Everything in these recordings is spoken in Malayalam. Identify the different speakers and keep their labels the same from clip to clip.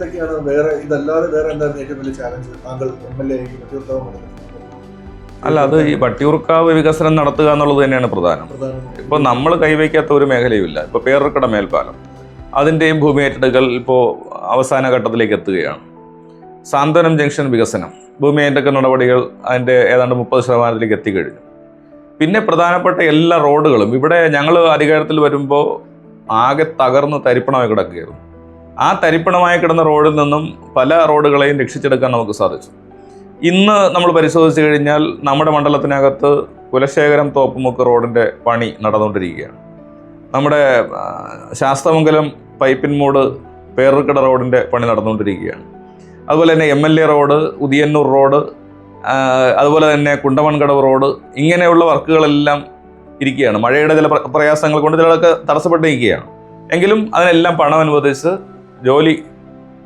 Speaker 1: എന്തൊക്കെയാണ് വേറെ ഇതല്ലാതെ വേറെ എന്തായിരുന്നു ഏറ്റവും വലിയ ചാലഞ്ച് താങ്കൾ MLA
Speaker 2: അല്ല, അത് ഈ വട്ടിയൂർക്കാവ് വികസനം നടത്തുക എന്നുള്ളത് തന്നെയാണ് പ്രധാനം. ഇപ്പോൾ നമ്മൾ കൈവയ്ക്കാത്ത ഒരു മേഖലയുമില്ല. ഇപ്പോൾ പേരൂർക്കട മേൽപ്പാലം, അതിൻ്റെയും ഭൂമി ഏറ്റെടുക്കൽ ഇപ്പോൾ അവസാന ഘട്ടത്തിലേക്ക് എത്തുകയാണ്. സാന്ത്വനം ജംഗ്ഷൻ വികസനം, ഭൂമി ഏറ്റെടുക്കൽ നടപടികൾ അതിൻ്റെ ഏതാണ്ട് 30% എത്തിക്കഴിഞ്ഞു. പിന്നെ പ്രധാനപ്പെട്ട എല്ലാ റോഡുകളും ഇവിടെ ഞങ്ങൾ അധികാരത്തിൽ വരുമ്പോൾ ആകെ തകർന്ന് തരിപ്പണമായി കിടക്കുകയായിരുന്നു. ആ തരിപ്പണമായി കിടന്ന റോഡിൽ നിന്നും പല റോഡുകളെയും രക്ഷിച്ചെടുക്കാൻ നമുക്ക് സാധിച്ചു. ഇന്ന് നമ്മൾ പരിശോധിച്ച് കഴിഞ്ഞാൽ നമ്മുടെ മണ്ഡലത്തിനകത്ത് കുലശേഖരം തോപ്പുമുക്ക് റോഡിൻ്റെ പണി നടന്നുകൊണ്ടിരിക്കുകയാണ്. നമ്മുടെ ശാസ്തമംഗലം പൈപ്പിൻമൂട് പേരൂർക്കട റോഡിൻ്റെ പണി നടന്നുകൊണ്ടിരിക്കുകയാണ്. അതുപോലെ തന്നെ MLA റോഡ്, ഉദിയന്നൂർ റോഡ്, അതുപോലെ തന്നെ കുണ്ടമൺകടവ് റോഡ്, ഇങ്ങനെയുള്ള വർക്കുകളെല്ലാം ഇരിക്കുകയാണ്. മഴയുടെ ചില പ്രയാസങ്ങൾ കൊണ്ട് ചിലതൊക്കെ തടസ്സപ്പെട്ടിരിക്കുകയാണ്. എങ്കിലും അതിനെല്ലാം പണം അനുവദിച്ച് ജോലി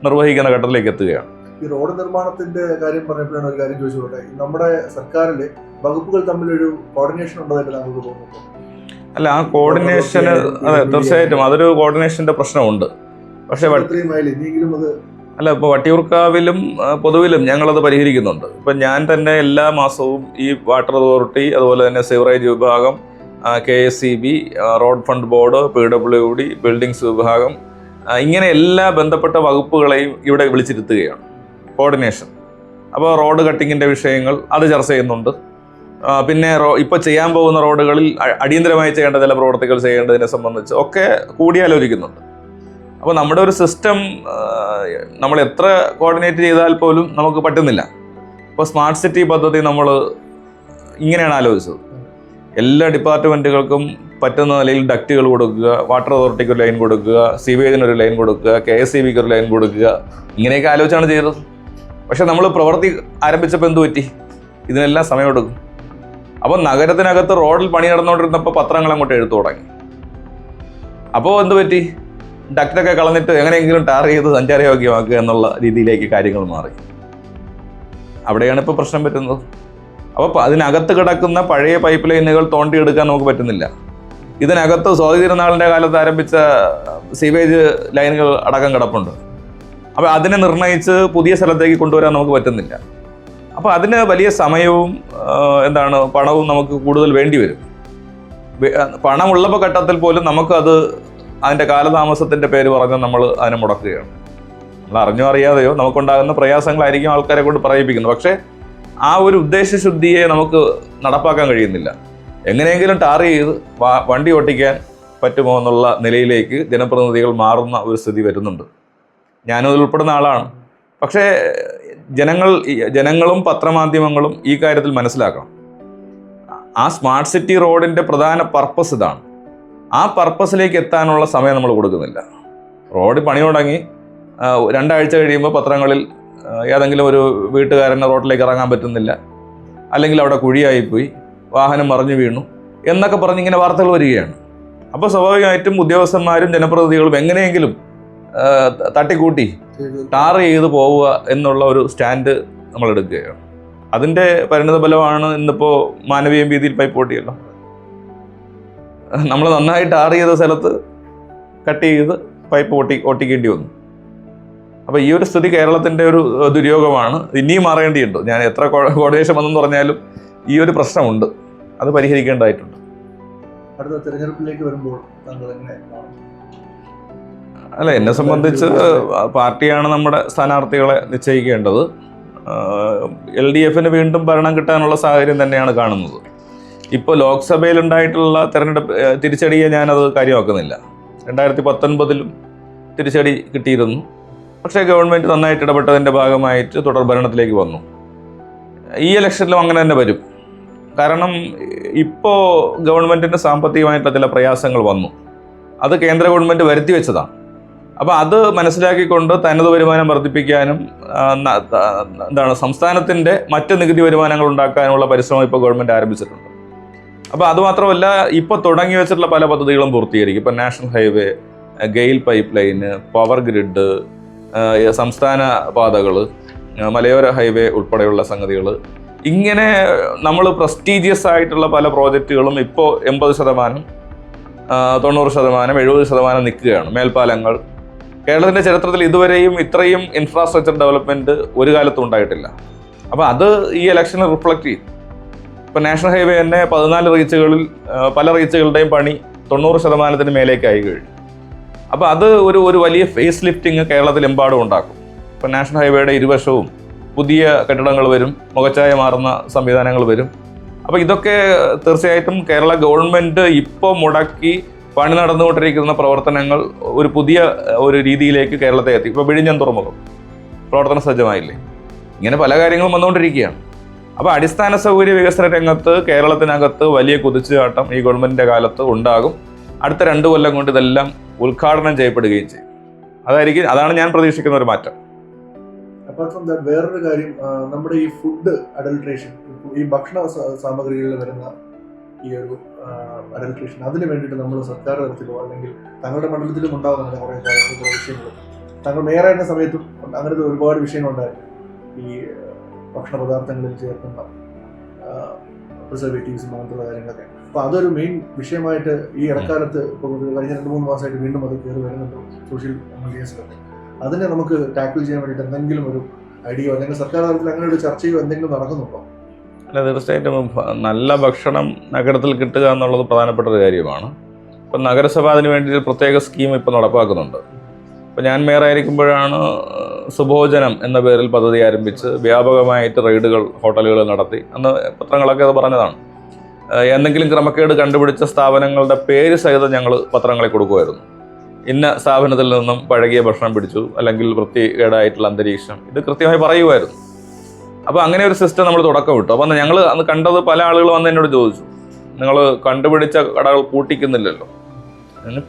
Speaker 2: നിർവഹിക്കുന്ന ഘട്ടത്തിലേക്ക് എത്തുകയാണ്.
Speaker 1: ഈ റോഡ് നിർമ്മാണത്തിന്റെ കാര്യം പറഞ്ഞപ്പോഴാണ് ഒരു കാര്യം ചോദിച്ചോട്ടെ, നമ്മുടെ സർക്കാരിലെ വകുപ്പുകൾ തമ്മിലൊരു കോർഡിനേഷൻ ഉണ്ടതായിട്ട് താങ്കൾക്ക് തോന്നുന്നു?
Speaker 2: അല്ല, ആ കോർഡിനേഷന് അതെ തീർച്ചയായിട്ടും അതൊരു കോർഡിനേഷന്റെ പ്രശ്നമുണ്ട്. പക്ഷേ അല്ല, ഇപ്പോൾ വട്ടിയൂർക്കാവിലും പൊതുവിലും ഞങ്ങളത് പരിഹരിക്കുന്നുണ്ട്. ഇപ്പം ഞാൻ തന്നെ എല്ലാ മാസവും ഈ വാട്ടർ അതോറിറ്റി, അതുപോലെ തന്നെ സിവറേജ് വിഭാഗം, KSEB, road fund board, PWD, buildings വിഭാഗം, ഇങ്ങനെ എല്ലാ ബന്ധപ്പെട്ട വകുപ്പുകളെയും ഇവിടെ വിളിച്ചിരുത്തുകയാണ് കോർഡിനേഷൻ. അപ്പോൾ റോഡ് കട്ടിങ്ങിൻ്റെ വിഷയങ്ങൾ അത് ചർച്ച ചെയ്യുന്നുണ്ട്. പിന്നെ ഇപ്പോൾ ചെയ്യാൻ പോകുന്ന റോഡുകളിൽ അടിയന്തരമായി ചെയ്യേണ്ട ചില പ്രവർത്തികൾ ചെയ്യേണ്ടതിനെ സംബന്ധിച്ച് ഒക്കെ കൂടിയാലോചിക്കുന്നുണ്ട്. അപ്പോൾ നമ്മുടെ ഒരു സിസ്റ്റം നമ്മൾ എത്ര കോർഡിനേറ്റ് ചെയ്താൽ പോലും നമുക്ക് പറ്റുന്നില്ല. ഇപ്പോൾ സ്മാർട്ട് സിറ്റി പദ്ധതി നമ്മൾ ഇങ്ങനെയാണ് ആലോചിച്ചത്. എല്ലാ ഡിപ്പാർട്ട്മെൻറ്റുകൾക്കും പറ്റുന്ന നിലയിൽ ഡക്റ്റുകൾ കൊടുക്കുക, വാട്ടർ അതോറിറ്റിക്ക് ഒരു ലൈൻ കൊടുക്കുക, സിവേജിനൊരു ലൈൻ കൊടുക്കുക, KSEBക്ക് ഒരു ലൈൻ കൊടുക്കുക, ഇങ്ങനെയൊക്കെ ആലോചിച്ചാണ് ചെയ്തത്. പക്ഷെ നമ്മൾ പ്രവൃത്തി ആരംഭിച്ചപ്പോൾ എന്ത് പറ്റി? ഇതിനെല്ലാം സമയമെടുക്കും. അപ്പോൾ നഗരത്തിനകത്ത് റോഡിൽ പണി നടന്നുകൊണ്ടിരുന്നപ്പോൾ പത്രങ്ങൾ അങ്ങോട്ട് എഴുത്തു തുടങ്ങി. അപ്പോൾ എന്ത് പറ്റി? ഡക്റ്റൊക്കെ കളഞ്ഞിട്ട് എങ്ങനെയെങ്കിലും ടാർ ചെയ്ത് സഞ്ചാരയോഗ്യമാക്കുക എന്നുള്ള രീതിയിലേക്ക് കാര്യങ്ങൾ മാറി. അവിടെയാണ് ഇപ്പോൾ പ്രശ്നം പറ്റുന്നത്. അപ്പോൾ അതിനകത്ത് കിടക്കുന്ന പഴയ പൈപ്പ് ലൈനുകൾ തോണ്ടിയെടുക്കാൻ നമുക്ക് പറ്റുന്നില്ല. ഇതിനകത്ത് സ്വാതി തിരുനാളിൻ്റെ കാലത്ത് ആരംഭിച്ച സീവേജ് ലൈനുകൾ അടക്കം കിടപ്പുണ്ട്. അപ്പോൾ അതിനെ നിർണ്ണയിച്ച് പുതിയ സ്ഥലത്തേക്ക് കൊണ്ടുവരാൻ നമുക്ക് പറ്റുന്നില്ല. അപ്പോൾ അതിന് വലിയ സമയവും പണവും നമുക്ക് കൂടുതൽ വേണ്ടി വരും. പണമുള്ളപ്പോൾ ഘട്ടത്തിൽ പോലും നമുക്കത് അതിൻ്റെ കാലതാമസത്തിൻ്റെ പേര് പറഞ്ഞ് നമ്മൾ അതിനെ മുടക്കുകയാണ്. നമ്മൾ അറിഞ്ഞോ അറിയാതെയോ നമുക്കുണ്ടാകുന്ന പ്രയാസങ്ങളായിരിക്കും ആൾക്കാരെ കൊണ്ട് പറയിപ്പിക്കുന്നത്. പക്ഷേ ആ ഒരു ഉദ്ദേശശുദ്ധിയെ നമുക്ക് നടപ്പാക്കാൻ കഴിയുന്നില്ല. എങ്ങനെയെങ്കിലും ടാർ ചെയ്ത് വണ്ടി ഓട്ടിക്കാൻ പറ്റുമോ എന്നുള്ള നിലയിലേക്ക് ജനപ്രതിനിധികൾ മാറുന്ന ഒരു സ്ഥിതി വരുന്നുണ്ട്. ഞാനും അതിൽ ഉൾപ്പെടുന്ന ആളാണ്. പക്ഷേ ജനങ്ങളും പത്രമാധ്യമങ്ങളും ഈ കാര്യത്തിൽ മനസ്സിലാക്കണം. ആ സ്മാർട്ട് സിറ്റി റോഡിൻ്റെ പ്രധാന പർപ്പസ് ഇതാണ്. ആ പർപ്പസിലേക്ക് എത്താനുള്ള സമയം നമ്മൾ കൊടുക്കുന്നില്ല. റോഡ് പണി തുടങ്ങി 2 ആഴ്ച കഴിയുമ്പോൾ പത്രങ്ങളിൽ ഏതെങ്കിലും ഒരു വീട്ടുകാരന് റോഡിലേക്ക് ഇറങ്ങാൻ പറ്റുന്നില്ല, അല്ലെങ്കിൽ അവിടെ കുഴിയായിപ്പോയി, വാഹനം മറിഞ്ഞു വീണു എന്നൊക്കെ പറഞ്ഞ് ഇങ്ങനെ വാർത്തകൾ വരികയാണ്. അപ്പോൾ സ്വാഭാവികമായിട്ടും ഉദ്യോഗസ്ഥന്മാരും ജനപ്രതിനിധികളും എങ്ങനെയെങ്കിലും തട്ടിക്കൂട്ടി ടാർ ചെയ്ത് പോവുക എന്നുള്ള ഒരു സ്റ്റാൻഡ് നമ്മൾ എടുക്കുകയാണ്. അതിൻ്റെ പരിണിത ഫലമാണ് ഇന്നിപ്പോൾ മാനവീയം വീതിയിൽ പൈപ്പ് പൊട്ടിയല്ലോ. നമ്മൾ നന്നായി ടാർ ചെയ്ത സ്ഥലത്ത് കട്ട് ചെയ്ത് പൈപ്പ് ഒട്ടിക്കേണ്ടി വന്നു. അപ്പോൾ ഈ ഒരു സ്ഥിതി കേരളത്തിൻ്റെ ഒരു ദുര്യോഗമാണ്. ഇനിയും മാറേണ്ടിയുണ്ട്. ഞാൻ എത്ര കോർഡിനേഷൻ വന്നെന്ന് പറഞ്ഞാലും ഈ ഒരു പ്രശ്നമുണ്ട്, അത് പരിഹരിക്കേണ്ടതായിട്ടുണ്ട്.
Speaker 1: അടുത്ത തെരഞ്ഞെടുപ്പിലേക്ക് വരുമ്പോൾ താങ്കൾ എങ്ങനെ?
Speaker 2: അല്ല, എന്നെ സംബന്ധിച്ച് പാർട്ടിയാണ് നമ്മുടെ സ്ഥാനാർത്ഥികളെ നിശ്ചയിക്കേണ്ടത്. LDFന് വീണ്ടും ഭരണം കിട്ടാനുള്ള സാഹചര്യം തന്നെയാണ് കാണുന്നത്. ഇപ്പോൾ ലോക്സഭയിലുണ്ടായിട്ടുള്ള തിരിച്ചടിയെ ഞാനത് കാര്യമാക്കുന്നില്ല. 2019 തിരിച്ചടി കിട്ടിയിരുന്നു. പക്ഷേ ഗവൺമെൻറ് നന്നായിട്ട് ഇടപെട്ടതിൻ്റെ ഭാഗമായിട്ട് തുടർ ഭരണത്തിലേക്ക് വന്നു. ഈ ഇലക്ഷനിലും അങ്ങനെ തന്നെ വരും. കാരണം ഇപ്പോൾ ഗവൺമെൻറ്റിൻ്റെ സാമ്പത്തികമായിട്ടുള്ള ചില പ്രയാസങ്ങൾ വന്നു. അത് കേന്ദ്ര ഗവൺമെൻറ് വരുത്തി വെച്ചതാണ്. അപ്പോൾ അത് മനസ്സിലാക്കിക്കൊണ്ട് തനത് വരുമാനം വർദ്ധിപ്പിക്കാനും സംസ്ഥാനത്തിൻ്റെ മറ്റ് നികുതി വരുമാനങ്ങൾ ഉണ്ടാക്കാനുള്ള പരിശ്രമം ഇപ്പോൾ ഗവൺമെൻറ് ആരംഭിച്ചിട്ടുണ്ട്. അപ്പോൾ അതുമാത്രമല്ല, ഇപ്പോൾ തുടങ്ങി വെച്ചിട്ടുള്ള പല പദ്ധതികളും പൂർത്തീകരിക്കും. ഇപ്പോൾ national highway, GAIL pipe line, power grid, സംസ്ഥാന പാതകൾ, മലയോര ഹൈവേ ഉൾപ്പെടെയുള്ള സംഗതികൾ, ഇങ്ങനെ നമ്മൾ പ്രസ്റ്റീജിയസ് ആയിട്ടുള്ള പല പ്രോജക്റ്റുകളും ഇപ്പോൾ 80%, 90%, 70% നിൽക്കുകയാണ്. മേൽപ്പാലങ്ങൾ, കേരളത്തിൻ്റെ ചരിത്രത്തിൽ ഇതുവരെയും ഇത്രയും ഇൻഫ്രാസ്ട്രക്ചർ ഡെവലപ്മെൻറ്റ് ഒരു കാലത്തും ഉണ്ടായിട്ടില്ല. അപ്പോൾ അത് ഈ ഇലക്ഷനെ റിഫ്ലക്റ്റ് ചെയ്യും. ഇപ്പോൾ നാഷണൽ ഹൈവേ തന്നെ 14 റീച്ചുകളിൽ പല റീച്ചുകളുടെയും പണി 90% മേലേക്കായി കഴിഞ്ഞു. അപ്പോൾ അത് ഒരു വലിയ ഫേസ് ലിഫ്റ്റിംഗ് കേരളത്തിലെമ്പാടും ഉണ്ടാക്കും. ഇപ്പോൾ നാഷണൽ ഹൈവേയുടെ ഇരുവശവും പുതിയ കെട്ടിടങ്ങൾ വരും, മുഖച്ഛായ മാറുന്ന സംവിധാനങ്ങൾ വരും. അപ്പോൾ ഇതൊക്കെ തീർച്ചയായിട്ടും കേരള ഗവൺമെൻറ് ഇപ്പോൾ മുടക്കി പണി നടന്നുകൊണ്ടിരിക്കുന്ന പ്രവർത്തനങ്ങൾ ഒരു പുതിയ ഒരു രീതിയിലേക്ക് കേരളത്തെ എത്തി. ഇപ്പോൾ വിഴിഞ്ഞം തുറമുഖം പ്രവർത്തന സജ്ജമായില്ലേ? ഇങ്ങനെ പല കാര്യങ്ങളും വന്നുകൊണ്ടിരിക്കുകയാണ്. അപ്പോൾ അടിസ്ഥാന സൗകര്യ വികസന രംഗത്ത് കേരളത്തിനകത്ത് വലിയ കുതിച്ചുചാട്ടം ഈ ഗവൺമെൻറ്റിൻ്റെ കാലത്ത് ഉണ്ടാകും. അടുത്ത 2 കൊല്ലം കൊണ്ട് ഇതെല്ലാം ഉദ്ഘാടനം ചെയ്യപ്പെടുകയും ചെയ്യും. അതാണ് ഞാൻ പ്രതീക്ഷിക്കുന്ന ഒരു മാറ്റം.
Speaker 1: അപ്പാർട്ട് ഫ്രം ദാറ്റ് വേറൊരു കാര്യം, നമ്മുടെ ഈ ഫുഡ് അഡൾട്രേഷൻ, ഈ ഭക്ഷണ സാമഗ്രികളിൽ വരുന്ന ഈ ഒരു അഡൾട്രേഷൻ, അതിന് വേണ്ടിയിട്ട് നമ്മൾ സർക്കാർ തലത്തിലോ അല്ലെങ്കിൽ തങ്ങളുടെ മണ്ഡലത്തിലും ഉണ്ടാകുന്ന കുറേ വിഷയങ്ങൾ, താങ്കൾ മേയറായിരുന്ന സമയത്തും അങ്ങനത്തെ ഒരുപാട് വിഷയങ്ങളുണ്ടായിരുന്നു. ഈ ഭക്ഷണ പദാർത്ഥങ്ങളിൽ ചേർക്കുന്ന പ്രിസർവേറ്റീവ്സും അങ്ങനത്തുള്ള കാര്യങ്ങളൊക്കെ. അപ്പോൾ അതൊരു മെയിൻ വിഷയമായിട്ട് ഈ ഇടക്കാലത്ത് ഇപ്പോൾ കഴിഞ്ഞ 2-3 മാസമായിട്ട് വീണ്ടും അത് കയറി വരുന്നുണ്ട് സോഷ്യൽ മീഡിയസിലൊക്കെ. അതിനെ നമുക്ക് ടാക്കിൾ ചെയ്യാൻ വേണ്ടിയിട്ട് എന്തെങ്കിലും ഒരു ഐഡിയോ അല്ലെങ്കിൽ സർക്കാർ തലത്തിൽ അങ്ങനെ ഒരു ചർച്ചയോ എന്തെങ്കിലും നടക്കുന്നുണ്ടോ?
Speaker 2: അല്ല, തീർച്ചയായിട്ടും നല്ല ഭക്ഷണം നഗരത്തിൽ കിട്ടുക എന്നുള്ളത് പ്രധാനപ്പെട്ട ഒരു കാര്യമാണ്. ഇപ്പം നഗരസഭ അതിന് വേണ്ടി ഒരു പ്രത്യേക സ്കീം ഇപ്പോൾ നടപ്പാക്കുന്നുണ്ട്. ഇപ്പോൾ ഞാൻ മേയറായിരിക്കുമ്പോഴാണ് സുഭോജനം എന്ന പേരിൽ പദ്ധതി ആരംഭിച്ച് വ്യാപകമായിട്ട് റെയ്ഡുകൾ ഹോട്ടലുകളിൽ നടത്തി. അന്ന് പത്രങ്ങളൊക്കെ അത് പറഞ്ഞതാണ്. എന്തെങ്കിലും ക്രമക്കേട് കണ്ടുപിടിച്ച സ്ഥാപനങ്ങളുടെ പേര് സഹിതം ഞങ്ങൾ പത്രങ്ങളിൽ കൊടുക്കുമായിരുന്നു. ഇന്ന സ്ഥാപനത്തിൽ നിന്നും പഴകിയ ഭക്ഷണം പിടിച്ചു, അല്ലെങ്കിൽ വൃത്തികേടായിട്ടുള്ള അന്തരീക്ഷം, ഇത് കൃത്യമായി പറയുമായിരുന്നു. അപ്പോൾ അങ്ങനെ ഒരു സിസ്റ്റം നമ്മൾ തുടക്കം വിട്ടു. അപ്പോൾ ഞങ്ങൾ അന്ന് കണ്ടത്, പല ആളുകൾ വന്ന് എന്നോട് ചോദിച്ചു, നിങ്ങൾ കണ്ടുപിടിച്ച കടകൾ പൂട്ടിക്കുന്നില്ലല്ലോ.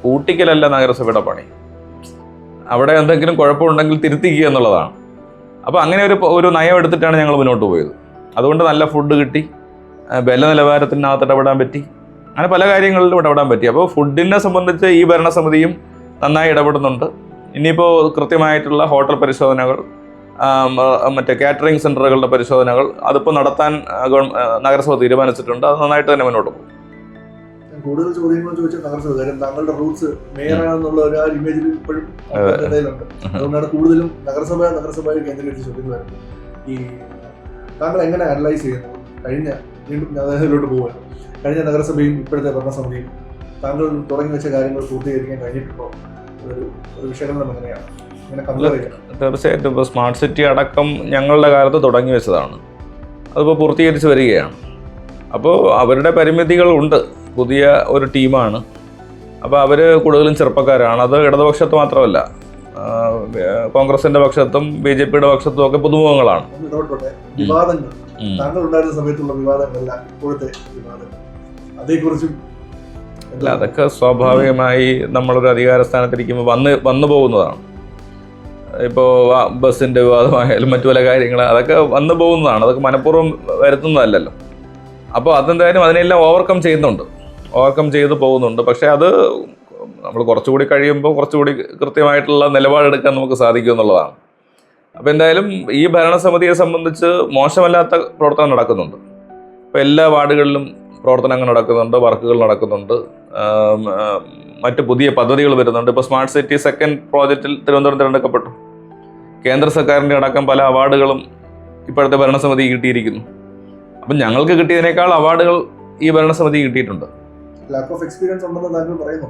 Speaker 2: പൂട്ടിക്കലല്ല നഗരസഭയുടെ പണി, അവിടെ എന്തെങ്കിലും കുഴപ്പമുണ്ടെങ്കിൽ തിരുത്തിക്കുക എന്നുള്ളതാണ്. അപ്പോൾ അങ്ങനെ ഒരു നയം എടുത്തിട്ടാണ് ഞങ്ങൾ മുന്നോട്ട് പോയത്. അതുകൊണ്ട് നല്ല ഫുഡ് കിട്ടി, വില നിലവാരത്തിനകത്ത് ഇടപെടാൻ പറ്റി, അങ്ങനെ പല കാര്യങ്ങളിലും ഇടപെടാൻ പറ്റി. അപ്പോൾ ഫുഡിനെ സംബന്ധിച്ച് ഈ ഭരണസമിതിയും നന്നായി ഇടപെടുന്നുണ്ട്. ഇനിയിപ്പോൾ കൃത്യമായിട്ടുള്ള ഹോട്ടൽ പരിശോധനകൾ, മറ്റേ കാറ്ററിംഗ് സെൻ്ററുകളുടെ പരിശോധനകൾ അതിപ്പോൾ നടത്താൻ നഗരസഭ തീരുമാനിച്ചിട്ടുണ്ട്. അത് നന്നായിട്ട് തന്നെ മുന്നോട്ട് പോകും.
Speaker 1: കൂടുതൽ ചോദ്യങ്ങൾ ചോദിച്ചാൽ നഗരസഭ, കാര്യം താങ്കളുടെ റൂട്ട്സ് മേയറാണെന്നുള്ള ഒരു ആ ഇമേജിൽ ഇപ്പോഴും ഇടയിലുണ്ട്. അതുകൊണ്ടാണ് കൂടുതലും നഗരസഭയെ കേന്ദ്രീകരിച്ച് ചോദ്യങ്ങൾ വരുന്നത്. ഈ താങ്കൾ എങ്ങനെ അനലൈസ് ചെയ്യുന്നത്? വീണ്ടും അതിലോട്ട് പോകുമല്ലോ, കഴിഞ്ഞ നഗരസഭയും ഇപ്പോഴത്തെ ഭരണസമിതിയും താങ്കൾ തുടങ്ങി വെച്ച കാര്യങ്ങൾ പൂർത്തീകരിക്കാൻ കഴിഞ്ഞിട്ടുണ്ടോ? ഒരു വിശകലനം എങ്ങനെയാണ്, ഇങ്ങനെ കമ്പയർ ചെയ്യണം?
Speaker 2: തീർച്ചയായിട്ടും ഇപ്പോൾ സ്മാർട്ട് സിറ്റി അടക്കം ഞങ്ങളുടെ കാലത്ത് തുടങ്ങി വെച്ചതാണ്, അതിപ്പോൾ പൂർത്തീകരിച്ച് വരികയാണ്. അപ്പോൾ അവരുടെ പരിമിതികളുണ്ട്. പുതിയ ഒരു ടീമാണ്, അപ്പോൾ അവർ കൂടുതലും ചെറുപ്പക്കാരാണ്. അത് ഇടതുപക്ഷത്ത് മാത്രമല്ല, കോൺഗ്രസിന്റെ പക്ഷത്തും BJPയുടെ പക്ഷത്തും ഒക്കെ പുതുമുഖങ്ങളാണ്.
Speaker 1: വിവാദങ്ങൾ, താങ്കൾ ഉണ്ടായിരുന്ന സമയത്തുള്ള വിവാദങ്ങളല്ല ഇപ്പോഴത്തെ വിവാദങ്ങൾ, അതേക്കുറിച്ചും?
Speaker 2: അല്ല, അതൊക്കെ സ്വാഭാവികമായി നമ്മളൊരു അധികാര സ്ഥാനത്തിരിക്കുമ്പോൾ വന്നു പോകുന്നതാണ്. ഇപ്പോൾ ബസ്സിൻ്റെ വിവാദമായാലും മറ്റു പല കാര്യങ്ങൾ, അതൊക്കെ വന്നു പോകുന്നതാണ്. അതൊക്കെ മനഃപൂർവ്വം വരുത്തുന്നതല്ലല്ലോ. അപ്പോൾ അതെന്തായാലും അതിനെല്ലാം ഓവർകം ചെയ്ത് പോകുന്നുണ്ട്. പക്ഷേ അത് നമ്മൾ കുറച്ചുകൂടി കഴിയുമ്പോൾ കുറച്ചുകൂടി കൃത്യമായിട്ടുള്ള നിലപാടെടുക്കാൻ നമുക്ക് സാധിക്കും എന്നുള്ളതാണ്. അപ്പോൾ എന്തായാലും ഈ ഭരണസമിതിയെ സംബന്ധിച്ച് മോശമല്ലാത്ത പ്രവർത്തനം നടക്കുന്നുണ്ട്. ഇപ്പോൾ എല്ലാ വാർഡുകളിലും പ്രവർത്തനങ്ങൾ നടക്കുന്നുണ്ട്, വർക്കുകൾ നടക്കുന്നുണ്ട്, മറ്റ് പുതിയ പദ്ധതികൾ വരുന്നുണ്ട്. ഇപ്പോൾ സ്മാർട്ട് സിറ്റി സെക്കൻഡ് പ്രോജക്റ്റിൽ തിരുവനന്തപുരം തിരഞ്ഞെടുക്കപ്പെട്ടു. കേന്ദ്ര സർക്കാരിൻ്റെ അടക്കം പല അവാർഡുകളും ഇപ്പോഴത്തെ ഭരണസമിതി കിട്ടിയിരിക്കുന്നു. അപ്പം ഞങ്ങൾക്ക് കിട്ടിയതിനേക്കാൾ അവാർഡുകൾ ഈ ഭരണസമിതി കിട്ടിയിട്ടുണ്ട്.
Speaker 1: ലാക്ക് ഓഫ് എക്സ്പീരിയൻസ് ഉണ്ടെന്ന് താങ്കൾ പറയുന്നു?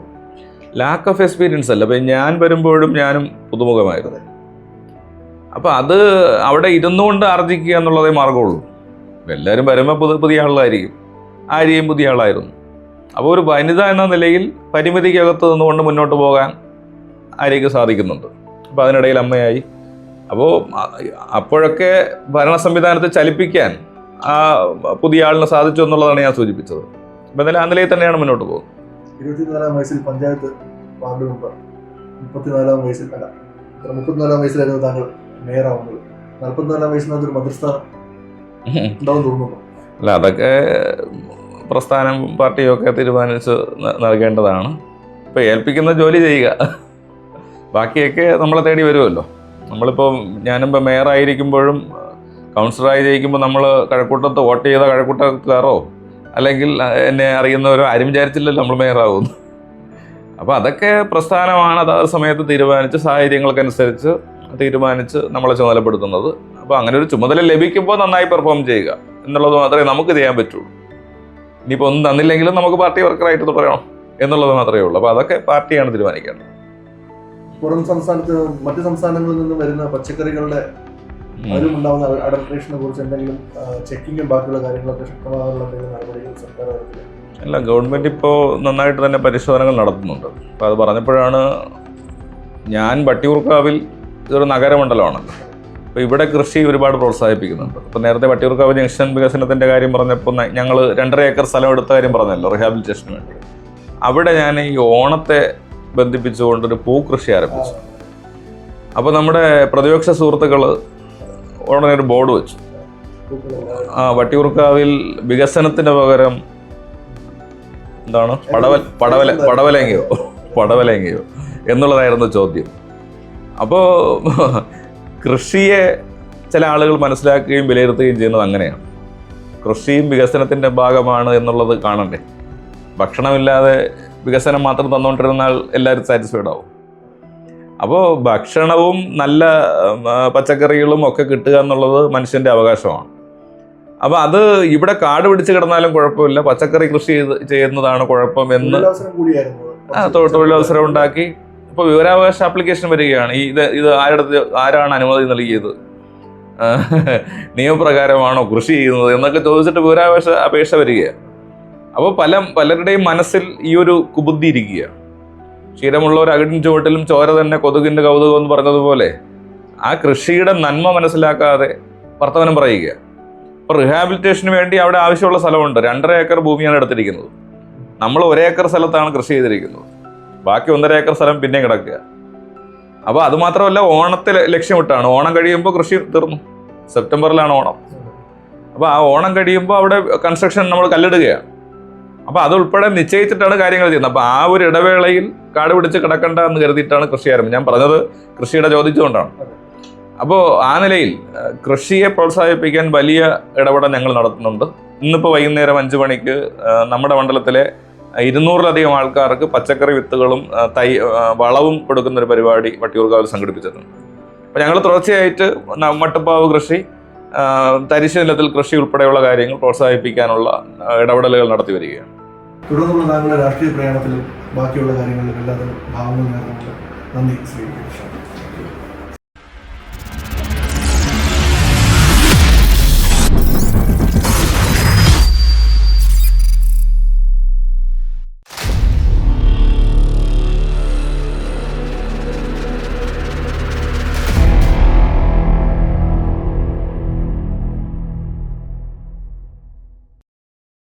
Speaker 2: ലാക്ക് ഓഫ് എക്സ്പീരിയൻസ് അല്ല, അപ്പം ഞാൻ വരുമ്പോഴും ഞാനും പുതുമുഖമായിരുന്നു. അപ്പോൾ അത് അവിടെ ഇരുന്നുകൊണ്ട് ആർജിക്കുക എന്നുള്ളതേ മാർഗമുള്ളൂ. എല്ലാവരും വരുമ്പോൾ പുതിയ ആളായിരിക്കും, ആരെയും പുതിയ ആളായിരുന്നു. അപ്പോൾ ഒരു വനിത എന്ന നിലയിൽ പരിമിതിക്കകത്ത് നിന്നുകൊണ്ട് മുന്നോട്ട് പോകാൻ ആര്യയ്ക്ക് സാധിക്കുന്നുണ്ട്. അപ്പോൾ അതിനിടയിൽ അമ്മയായി. അപ്പോൾ അപ്പോഴൊക്കെ ഭരണ സംവിധാനത്തെ ചലിപ്പിക്കാൻ ആ പുതിയ ആളിന് സാധിച്ചു എന്നുള്ളതാണ് ഞാൻ സൂചിപ്പിച്ചത്. അപ്പോൾ എന്തായാലും ആ നിലയിൽ തന്നെയാണ് മുന്നോട്ട് പോകുന്നത്.
Speaker 1: 24-ാം വയസ്സിൽ പഞ്ചായത്ത് വാർഡ് മെമ്പർ, 34-ാം വയസ്സിലായിരുന്നു താങ്കൾ മേയറാവുന്നത്. 44-ാം വയസ്സിനകത്ത് ഒരു മന്ത്രിസ്ഥാനം ഉണ്ടാവും തോന്നുന്നു.
Speaker 2: അല്ല, അതൊക്കെ പ്രസ്ഥാനം പാർട്ടിയൊക്കെ തീരുമാനിച്ച് നൽകേണ്ടതാണ്. ഇപ്പോൾ ഏൽപ്പിക്കുന്ന ജോലി ചെയ്യുക, ബാക്കിയൊക്കെ നമ്മളെ തേടി വരുമല്ലോ. നമ്മളിപ്പോൾ ഞാനിപ്പോൾ മേയറായിരിക്കുമ്പോഴും കൗൺസിലറായി ജയിക്കുമ്പോൾ നമ്മൾ കഴക്കൂട്ടത്ത് വോട്ട് ചെയ്ത കഴക്കൂട്ടക്കാരോ അല്ലെങ്കിൽ എന്നെ അറിയുന്നവരോ ആരും വിചാരിച്ചില്ലല്ലോ നമ്മൾ മേയറാവുന്നു. അപ്പോൾ അതൊക്കെ പ്രസ്ഥാനമാണ് അതാത് സമയത്ത് തീരുമാനിച്ച് സാഹചര്യങ്ങൾക്കനുസരിച്ച് തീരുമാനിച്ച് നമ്മളെ ചുമതലപ്പെടുത്തുന്നത്. അപ്പോൾ അങ്ങനെ ഒരു ചുമതല ലഭിക്കുമ്പോൾ നന്നായി പെർഫോം ചെയ്യുക എന്നുള്ളത് മാത്രമേ നമുക്ക് ചെയ്യാൻ പറ്റുള്ളൂ. ഇനിയിപ്പോൾ ഒന്നും തന്നില്ലെങ്കിലും നമുക്ക് പാർട്ടി വർക്കറായിട്ട് തുടരണം എന്നുള്ളത് മാത്രമേ ഉള്ളൂ. അപ്പോൾ അതൊക്കെ പാർട്ടിയാണ് തീരുമാനിക്കേണ്ടത്.
Speaker 1: പുറം സംസ്ഥാനത്ത് മറ്റ് സംസ്ഥാനങ്ങളിൽ നിന്ന് വരുന്ന പച്ചക്കറികളുടെ അതിലുണ്ടാവുന്ന അഡൾട്രേഷനെ കുറിച്ച് എന്തെങ്കിലും ചെക്കിങ്ങും ബാക്കിയുള്ള കാര്യങ്ങളൊക്കെ ശക്തമാകാനുള്ള എന്തെങ്കിലും നടപടികൾ സർക്കാർ
Speaker 2: അല്ല, ഗവൺമെൻറ് ഇപ്പോൾ നന്നായിട്ട് തന്നെ പരിശോധനകൾ നടത്തുന്നുണ്ട്. അപ്പോൾ അത് പറഞ്ഞപ്പോഴാണ് ഞാൻ വട്ടിയൂർക്കാവിൽ ഇതൊരു നഗരമണ്ഡലമാണല്ലോ, അപ്പോൾ ഇവിടെ കൃഷി ഒരുപാട് പ്രോത്സാഹിപ്പിക്കുന്നുണ്ട്. അപ്പോൾ നേരത്തെ വട്ടിയൂർക്കാവ് ജംഗ്ഷൻ വികസനത്തിൻ്റെ കാര്യം പറഞ്ഞപ്പോൾ ഞങ്ങൾ 2.5 ഏക്കർ സ്ഥലം എടുത്ത കാര്യം പറഞ്ഞല്ലോ റീഹാബിലിറ്റേഷന് വേണ്ടി. അവിടെ ഞാൻ ഈ ഓണത്തെ ബന്ധിപ്പിച്ചുകൊണ്ടൊരു പൂക്കൃഷി ആരംഭിച്ചു. അപ്പോൾ നമ്മുടെ പ്രതിപക്ഷ സുഹൃത്തുക്കൾ ഉടനെ ഒരു ബോർഡ് വെച്ചു, വട്ടിയൂർക്കാവിൽ വികസനത്തിന് പകരം എന്താണ് പടവലങ്ങയോ എന്നുള്ളതായിരുന്നു ചോദ്യം. അപ്പോൾ കൃഷിയെ ചില ആളുകൾ മനസ്സിലാക്കുകയും വിലയിരുത്തുകയും ചെയ്യുന്നത് അങ്ങനെയാണ്. കൃഷിയും വികസനത്തിൻ്റെ ഭാഗമാണ് എന്നുള്ളത് കാണണ്ടേ. ഭക്ഷണമില്ലാതെ വികസനം മാത്രം തന്നുകൊണ്ടിരുന്നാൽ എല്ലാവരും സാറ്റിസ്ഫൈഡ് ആവും. അപ്പോൾ ഭക്ഷണവും നല്ല പച്ചക്കറികളും ഒക്കെ കിട്ടുക എന്നുള്ളത് മനുഷ്യൻ്റെ അവകാശമാണ്. അപ്പോൾ അത് ഇവിടെ കാട് പിടിച്ച് കിടന്നാലും കുഴപ്പമില്ല, പച്ചക്കറി കൃഷി ചെയ്യുന്നതാണ് കുഴപ്പം എന്ന് തൊഴിലവസരം ഉണ്ടാക്കി. ഇപ്പോൾ വിവരാവകാശ ആപ്ലിക്കേഷൻ വരികയാണ്. ഇത് ആരാണ് അനുമതി നൽകിയത്, നിയമപ്രകാരമാണോ കൃഷി ചെയ്യുന്നത് എന്നൊക്കെ ചോദിച്ചിട്ട് വിവരാവകാശ അപേക്ഷ വരികയാണ്. അപ്പോൾ പലരുടെയും മനസ്സിൽ ഈ ഒരു കുബുദ്ധി ഇരിക്കുകയാണ്. ക്ഷീരമുള്ള ഒരു അകിടിൻ ചുവട്ടിലും ചോര തന്നെ കൊതുകിൻ്റെ കൗതുകം എന്ന് പറഞ്ഞതുപോലെ ആ കൃഷിയുടെ നന്മ മനസ്സിലാക്കാതെ വർത്തമാനം പറയുക. ഇപ്പോൾ റിഹാബിലിറ്റേഷന് വേണ്ടി അവിടെ ആവശ്യമുള്ള സ്ഥലമുണ്ട്. 2.5 ഏക്കർ ഭൂമിയാണ് എടുത്തിരിക്കുന്നത്. നമ്മൾ 1 ഏക്കർ സ്ഥലത്താണ് കൃഷി ചെയ്തിരിക്കുന്നത്, ബാക്കി 1.5 ഏക്കർ സ്ഥലം പിന്നെ കിടക്കുക. അപ്പോൾ അതുമാത്രമല്ല, ഓണത്തെ ലക്ഷ്യമിട്ടാണ്. ഓണം കഴിയുമ്പോൾ കൃഷി തീർന്നു. സെപ്റ്റംബറിലാണ് ഓണം. അപ്പോൾ ആ ഓണം കഴിയുമ്പോൾ അവിടെ കൺസ്ട്രക്ഷൻ നമ്മൾ കല്ലിടുകയാണ്. അപ്പോൾ അതുൾപ്പെടെ നിശ്ചയിച്ചിട്ടാണ് കാര്യങ്ങൾ ചെയ്യുന്നത്. അപ്പോൾ ആ ഒരു ഇടവേളയിൽ കാട് പിടിച്ച് കിടക്കണ്ട എന്ന് കരുതിയിട്ടാണ് കൃഷി ആരംഭിച്ചത്. ഞാൻ പറഞ്ഞത് കൃഷിയുടെ ചോദിച്ചുകൊണ്ടാണ്. അപ്പോൾ ആ നിലയിൽ കൃഷിയെ പ്രോത്സാഹിപ്പിക്കാൻ വലിയ ഇടപെടൽ ഞങ്ങൾ നടത്തുന്നുണ്ട്. ഇന്നിപ്പോൾ വൈകുന്നേരം 5 മണിക്ക് നമ്മുടെ മണ്ഡലത്തിലെ 200-ലധികം ആൾക്കാർക്ക് പച്ചക്കറി വിത്തുകളും വളവും കൊടുക്കുന്നൊരു പരിപാടി വട്ടിയൂർക്കാവിൽ സംഘടിപ്പിച്ചിട്ടുണ്ട്. അപ്പോൾ ഞങ്ങൾ തുടർച്ചയായിട്ട് മട്ടുപ്പാവ് കൃഷി, തരിശ് നിലത്തിൽ കൃഷി ഉൾപ്പെടെയുള്ള കാര്യങ്ങൾ പ്രോത്സാഹിപ്പിക്കാനുള്ള ഇടപെടലുകൾ നടത്തി വരികയാണ്.
Speaker 1: തുടർന്നുള്ള താങ്കളുടെ രാഷ്ട്രീയ പ്രയാണത്തിലും ബാക്കിയുള്ള കാര്യങ്ങളിലും എല്ലാത്തിനും ഭാവങ്ങൾ നേർന്നുകൊണ്ട് നന്ദി ശ്രീ.